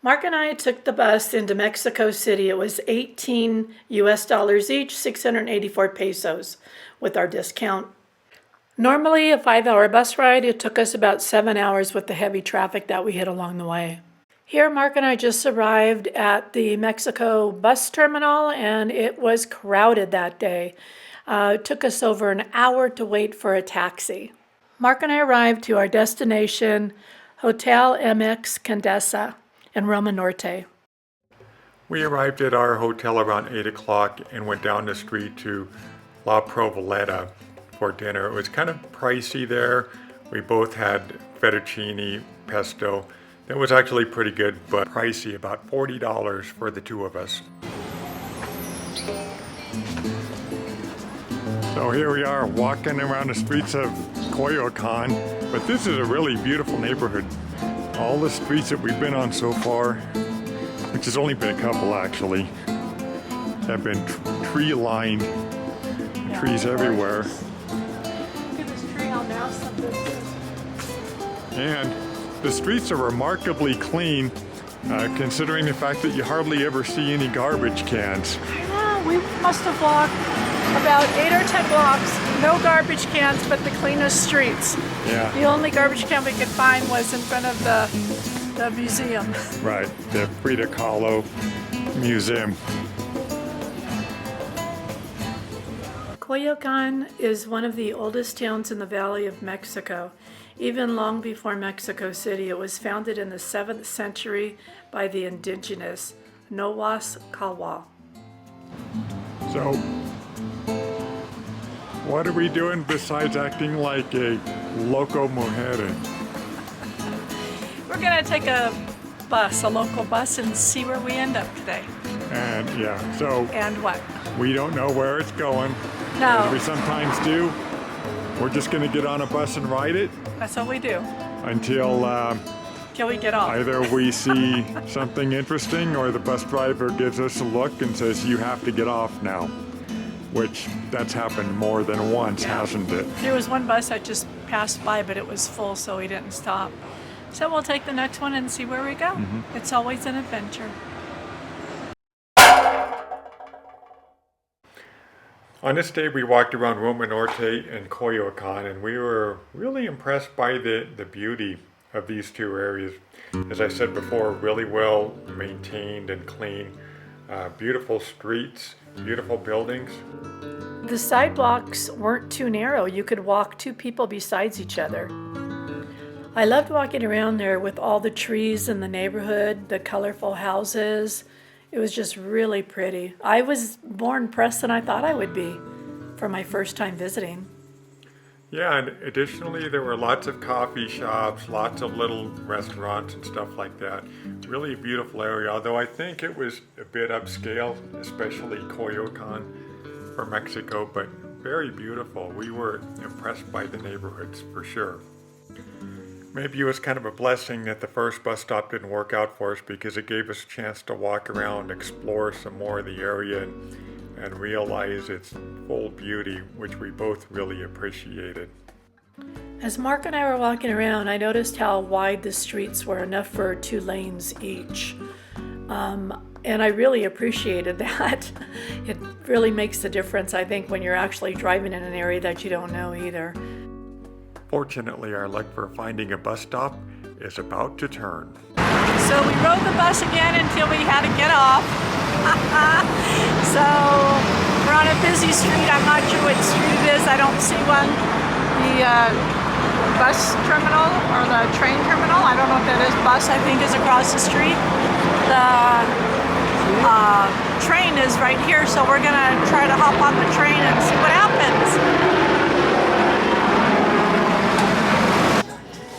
Mark and I took the bus into Mexico City. It was 18 US dollars each, 684 pesos with our discount. Normally a 5-hour bus ride, it took us about 7 hours with the heavy traffic that we hit along the way. Here, Mark and I just arrived at the Mexico bus terminal and it was crowded that day. It took us over an hour to wait for a taxi. Mark and I arrived to our destination, Hotel MX Condesa in Roma Norte. We arrived at our hotel around 8 o'clock and went down the street to La Provoleta for dinner. It was kind of pricey there. We both had fettuccine, pesto. It was actually pretty good, but pricey, about $40 for the two of us. So here we are walking around the streets of Coyoacan, but this is a really beautiful neighborhood. All the streets that we've been on so far, which has only been a couple actually, have been tree-lined, trees everywhere. Look at this tree on the outside. And the streets are remarkably clean, considering the fact that you hardly ever see any garbage cans. I know, we must have walked about 8 or 10 blocks, no garbage cans, but the cleanest streets. Yeah. The only garbage can we could find was in front of the museum. Right, the Frida Kahlo Museum. Coyoacán is one of the oldest towns in the Valley of Mexico. Even long before Mexico City, it was founded in the 7th century by the indigenous Nahuatl. So, what are we doing besides acting like a loco mujer? We're gonna take a local bus, and see where we end up today. And yeah, so. And what? We don't know where it's going. No. As we sometimes do. We're just gonna get on a bus and ride it. That's what we do. Until we get off. either we see something interesting or the bus driver gives us a look and says, you have to get off now. Which, that's happened more than once, hasn't it? There was one bus that just passed by, but it was full, so we didn't stop. So we'll take the next one and see where we go. Mm-hmm. It's always an adventure. On this day, we walked around Roma Norte and Coyoacan, and we were really impressed by the beauty of these two areas. As I said before, really well maintained and clean. Beautiful streets, beautiful buildings. The side blocks weren't too narrow. You could walk two people besides each other. I loved walking around there with all the trees in the neighborhood, the colorful houses. It was just really pretty. I was more impressed than I thought I would be for my first time visiting. Yeah, and additionally, there were lots of coffee shops, lots of little restaurants and stuff like that. Really a beautiful area, although I think it was a bit upscale, especially Coyoacan for Mexico, but very beautiful. We were impressed by the neighborhoods for sure. Maybe it was kind of a blessing that the first bus stop didn't work out for us, because it gave us a chance to walk around, explore some more of the area, and realize its full beauty, which we both really appreciated. As Mark and I were walking around, I noticed how wide the streets were, enough for 2 lanes each. And I really appreciated that. It really makes a difference, I think, when you're actually driving in an area that you don't know either. Fortunately, our luck for finding a bus stop is about to turn. So we rode the bus again until we had to get off. So we're on a busy street. I'm not sure what street it is. I don't see one. The bus terminal or the train terminal, I don't know if that is. Bus, I think, is across the street. The train is right here, so we're gonna try to hop on the train and see what happens.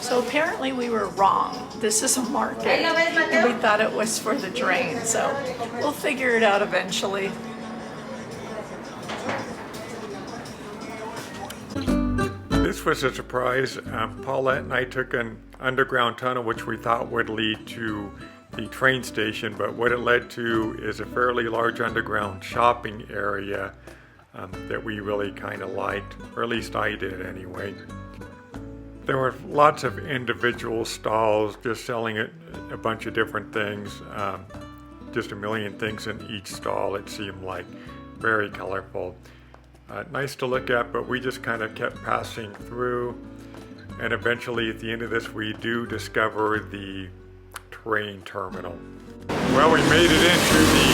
So apparently we were wrong. This is a market, and we thought it was for the train, so we'll figure it out eventually. This was a surprise. Paulette and I took an underground tunnel which we thought would lead to the train station, but what it led to is a fairly large underground shopping area that we really kind of liked, or at least I did anyway. There were lots of individual stalls just selling a bunch of different things, just a million things in each stall, it seemed like. Very colorful. Nice to look at, but we just kind of kept passing through. And eventually at the end of this, we do discover the train terminal. Well, we made it into the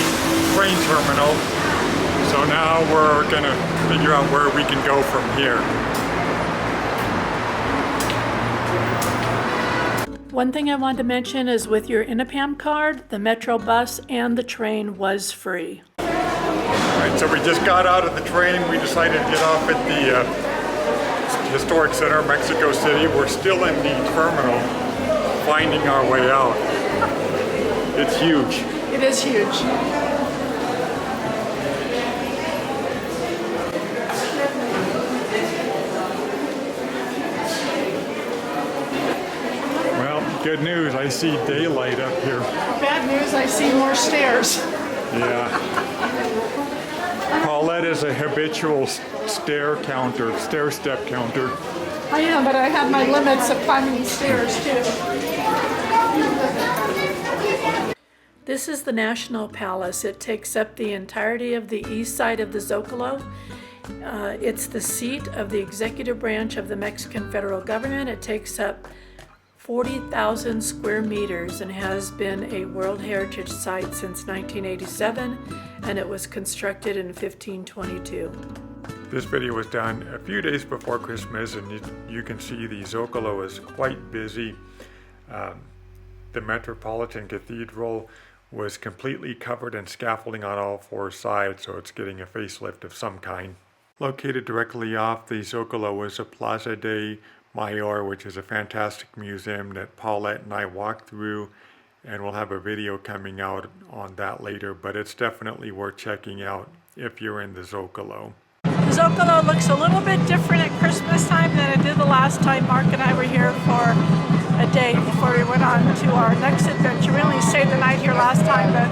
train terminal, so now we're gonna figure out where we can go from here. One thing I wanted to mention is with your INAPAM card, the Metro bus and the train was free. All right, so we just got out of the train. We decided to get off at the Historic Center, Mexico City. We're still in the terminal, finding our way out. It's huge. It is huge. Well, good news, I see daylight up here. Bad news, I see more stairs. Yeah. Paulette is a habitual stair step counter. I am, but I have my limits of climbing these stairs too. This is the National Palace. It takes up the entirety of the east side of the Zocalo. It's the seat of the executive branch of the Mexican federal government. It takes up 40,000 square meters and has been a World Heritage Site since 1987, and it was constructed in 1522. This video was done a few days before Christmas, and you can see the Zocalo is quite busy. The Metropolitan Cathedral was completely covered in scaffolding on all four sides, so it's getting a facelift of some kind. Located directly off the Zocalo is a Plaza de Mayor, which is a fantastic museum that Paulette and I walked through, and we'll have a video coming out on that later, but it's definitely worth checking out if you're in the Zocalo. The Zocalo looks a little bit different at Christmas time than it did the last time Mark and I were here for a day before we went on to our next adventure. We only stayed the night here last time, but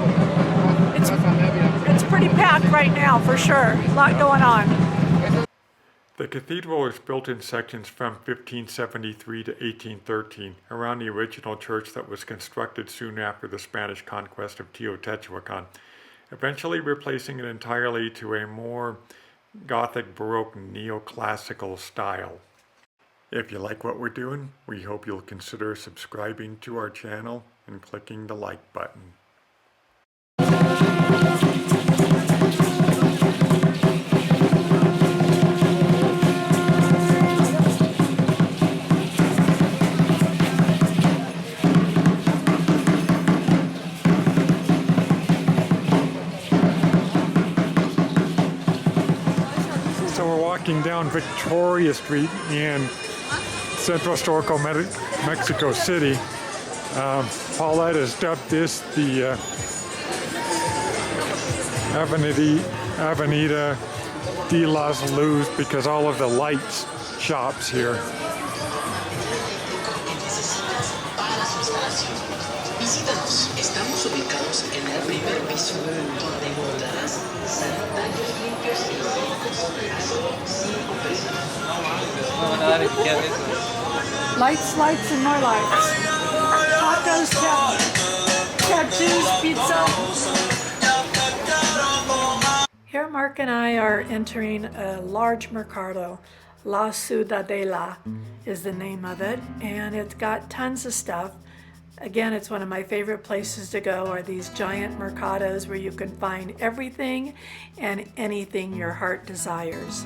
it's pretty packed right now for sure. A lot going on. The cathedral was built in sections from 1573 to 1813, around the original church that was constructed soon after the Spanish conquest of Coyoacan, eventually replacing it entirely to a more Gothic, Baroque, neoclassical style. If you like what we're doing, we hope you'll consider subscribing to our channel and clicking the like button. Walking down Victoria Street in Centro Historical Mexico City. Paulette has dubbed this the Avenida de las Luz because all of the lights shops here. Visítanos, estamos ubicados en el primer piso, donde encontrarás sanitarios limpios y higiénicos a solo 5 pesos. Lights, lights, and more lights. Tacos, tattoos, pizza. Here Mark and I are entering a large mercado. La Ciudadela is the name of it, and it's got tons of stuff. Again, it's one of my favorite places to go are these giant mercados where you can find everything and anything your heart desires.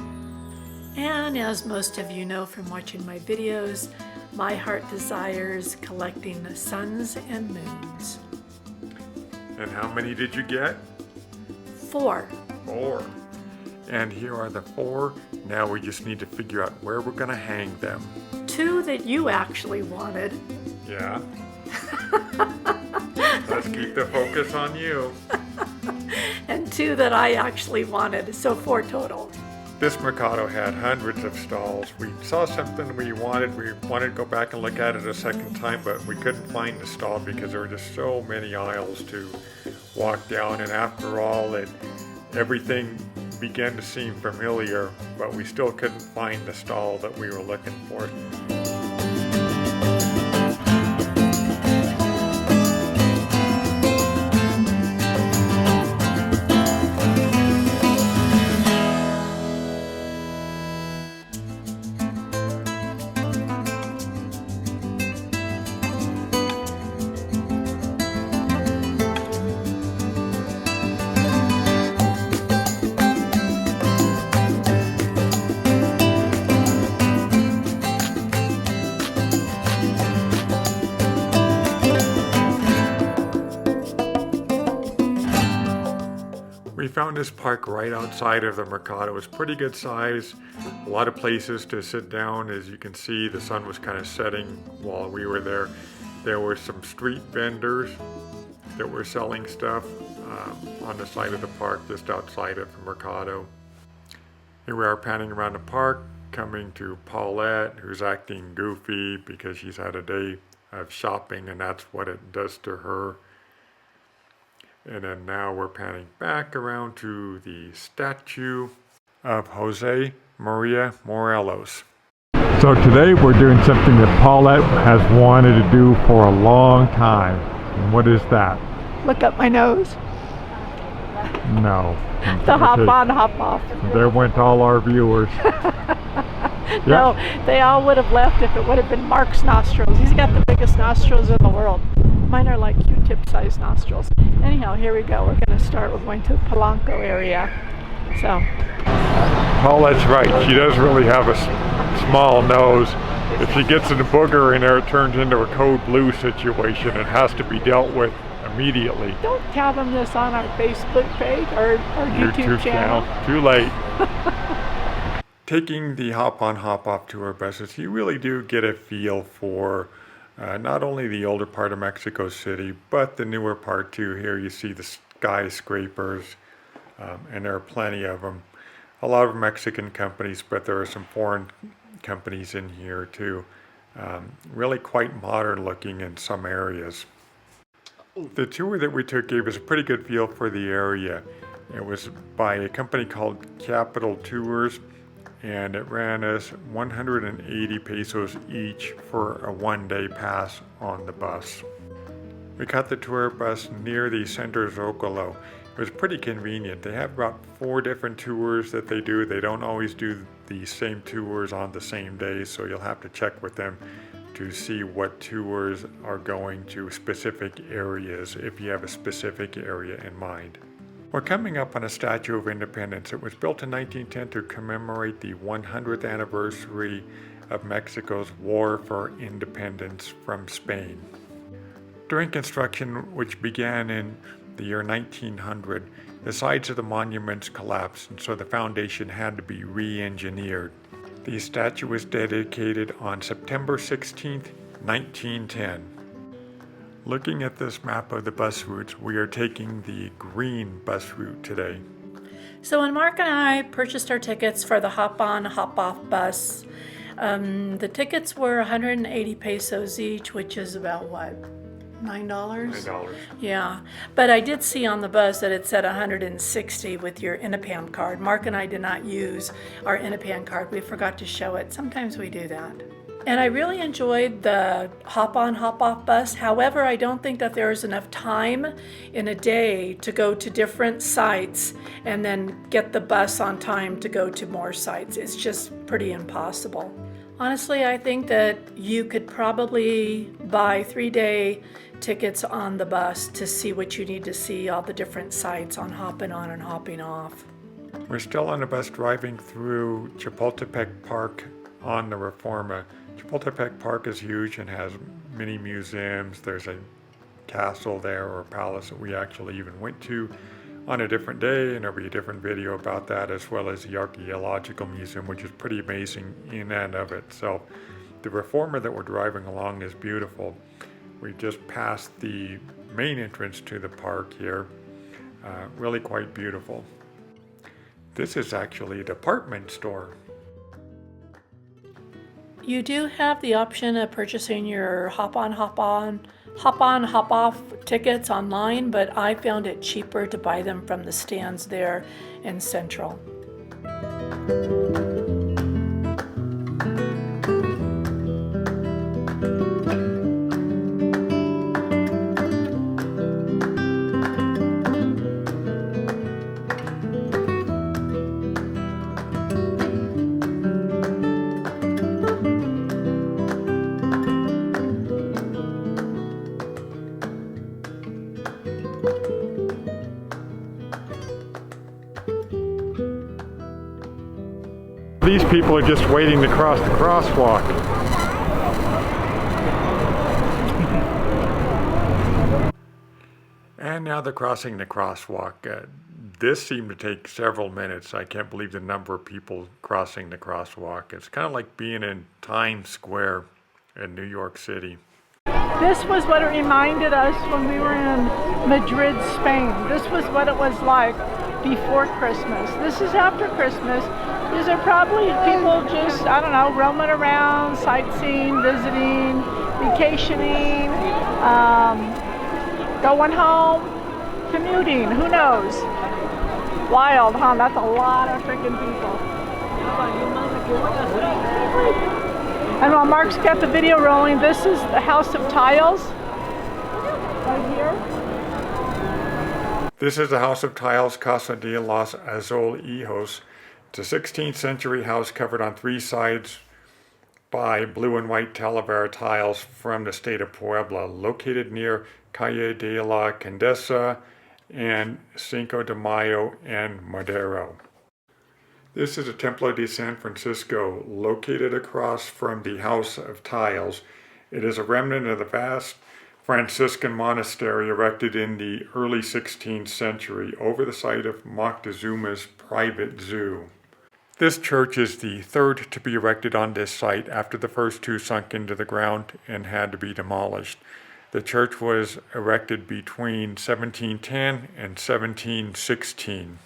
And as most of you know from watching my videos, my heart desires collecting the suns and moons. And how many did you get? 4. 4. And here are the 4. Now we just need to figure out where we're gonna hang them. 2 that you actually wanted. Yeah. Let's keep the focus on you. And 2 that I actually wanted, so 4 total. This Mercado had hundreds of stalls. We saw something we wanted. We wanted to go back and look at it a second time, but we couldn't find the stall because there were just so many aisles to walk down. And after all, everything began to seem familiar, but we still couldn't find the stall that we were looking for. We found this park right outside of the Mercado. It was pretty good size, a lot of places to sit down. As you can see, the sun was kind of setting while we were there. There were some street vendors that were selling stuff on the side of the park just outside of the Mercado. Here we are panning around the park, coming to Paulette, who's acting goofy because she's had a day of shopping and that's what it does to her. And then now we're panning back around to the statue of Jose Maria Morelos. So today we're doing something that Paulette has wanted to do for a long time. And what is that? Look up my nose. No. The hop on, hop off. There went all our viewers. No, they all would have left if it would have been Mark's nostrils. He's got the biggest nostrils in the world. Mine are like Q-tip sized nostrils. Anyhow, here we go. We're going to start with going to the Polanmco area. So. Paulette's right. She does really have a small nose. If she gets a booger in there, it turns into a code blue situation and has to be dealt with immediately. Don't tell them this on our Facebook page or YouTube channel. Too late. Taking the hop-on, hop-off tour buses, you really do get a feel for not only the older part of Mexico City, but the newer part too. Here you see the skyscrapers, and there are plenty of them. A lot of Mexican companies, but there are some foreign companies in here too. Really quite modern looking in some areas. The tour that we took gave us a pretty good feel for the area. It was by a company called Capital Tours, and it ran us 180 pesos each for a one-day pass on the bus. We caught the tour bus near the Centro Zocalo. It was pretty convenient. They have about 4 different tours that they do. They don't always do the same tours on the same day, so you'll have to check with them to see what tours are going to specific areas if you have a specific area in mind. We're coming up on a Statue of Independence. It was built in 1910 to commemorate the 100th anniversary of Mexico's war for independence from Spain. During construction, which began in the year 1900, the sides of the monuments collapsed, and so the foundation had to be re-engineered. The statue was dedicated on September 16, 1910. Looking at this map of the bus routes, we are taking the green bus route today. So when Mark and I purchased our tickets for the hop-on, hop-off bus, the tickets were 180 pesos each, which is about what? $9? $9. Yeah, but I did see on the bus that it said 160 with your Inapan card. Mark and I did not use our Inapan card. We forgot to show it. Sometimes we do that. And I really enjoyed the hop-on, hop-off bus. However, I don't think that there is enough time in a day to go to different sites and then get the bus on time to go to more sites. It's just pretty impossible. Honestly, I think that you could probably buy 3-day tickets on the bus to see what you need to see, all the different sites on hopping on and hopping off. We're still on the bus driving through Chapultepec Park on the Reforma. Chapultepec Park is huge and has many museums. There's a castle there, or a palace, that we actually even went to on a different day, and there'll be a different video about that, as well as the Archaeological Museum, which is pretty amazing in and of itself. The Reforma that we're driving along is beautiful. We just passed the main entrance to the park here. Really quite beautiful. This is actually a department store. You do have the option of purchasing your hop-on, hop-off tickets online, but I found it cheaper to buy them from the stands there in Central. These people are just waiting to cross the crosswalk. And now they're crossing the crosswalk. this seemed to take several minutes. I can't believe the number of people crossing the crosswalk. It's kind of like being in Times Square in New York City. This was what it reminded us when we were in Madrid, Spain. This was what it was like before Christmas. This is after Christmas. These are probably people just, I don't know, roaming around, sightseeing, visiting, vacationing, going home, commuting, who knows? Wild, huh? That's a lot of freaking people. And while Mark's got the video rolling, this is the House of Tiles, right here. This is the House of Tiles, Casa de los Azulejos. It's a 16th century house covered on 3 sides by blue and white Talavera tiles from the state of Puebla, located near Calle de la Condesa and Cinco de Mayo and Madero. This is a Templo de San Francisco, located across from the House of Tiles. It is a remnant of the vast Franciscan monastery erected in the early 16th century over the site of Moctezuma's private zoo. This church is the third to be erected on this site after the first 2 sunk into the ground and had to be demolished. The church was erected between 1710 and 1716.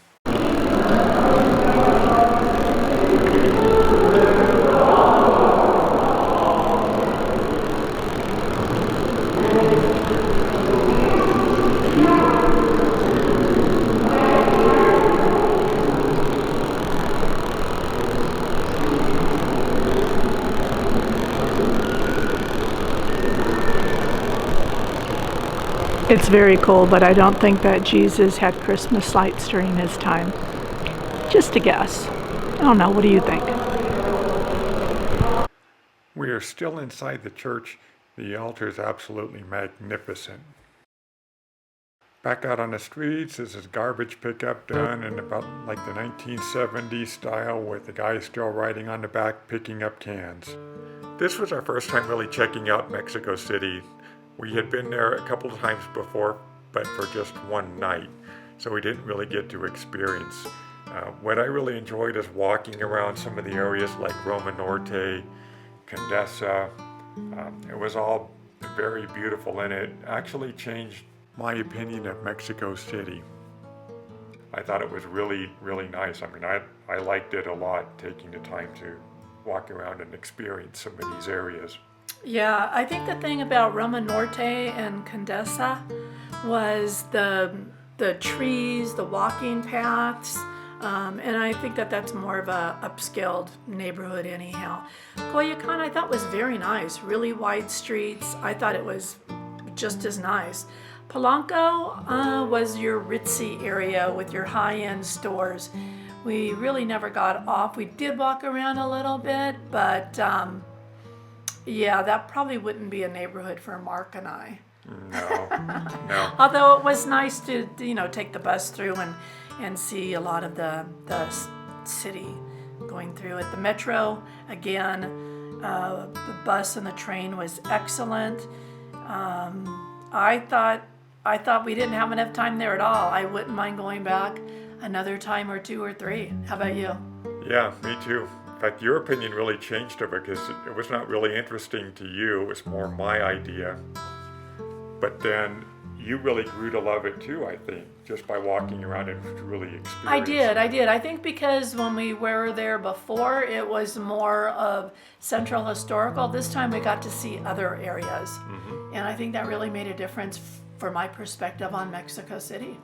It's very cool, but I don't think that Jesus had Christmas lights during his time. Just a guess. I don't know. What do you think? We are still inside the church. The altar is absolutely magnificent. Back out on the streets, this is garbage pickup done in about like the 1970s style with the guy still riding on the back picking up cans. This was our first time really checking out Mexico City. We had been there a couple of times before, but for just one night, so we didn't really get to experience. What I really enjoyed is walking around some of the areas like Roma Norte, Condesa. It was all very beautiful, and it actually changed my opinion of Mexico City. I thought it was really, really nice. I mean, I liked it a lot, taking the time to walk around and experience some of these areas. Yeah, I think the thing about Roma Norte and Condesa was the trees, the walking paths, and I think that that's more of a upscaled neighborhood anyhow. Coyoacan I thought was very nice, really wide streets. I thought it was just as nice. Polanco was your ritzy area with your high-end stores. We really never got off. We did walk around a little bit, but yeah, that probably wouldn't be a neighborhood for Mark and I. No. Although it was nice to take the bus through and see a lot of the city going through it. The metro, again, the bus and the train was excellent. I thought we didn't have enough time there at all. I wouldn't mind going back another time or 2 or 3. How about you? Yeah, me too. In fact, your opinion really changed of it because it was not really interesting to you. It was more my idea. But then you really grew to love it too, I think, just by walking around and really experiencing. I did. I think because when we were there before, it was more of central historical. This time we got to see other areas. Mm-hmm. And I think that really made a difference for my perspective on Mexico City.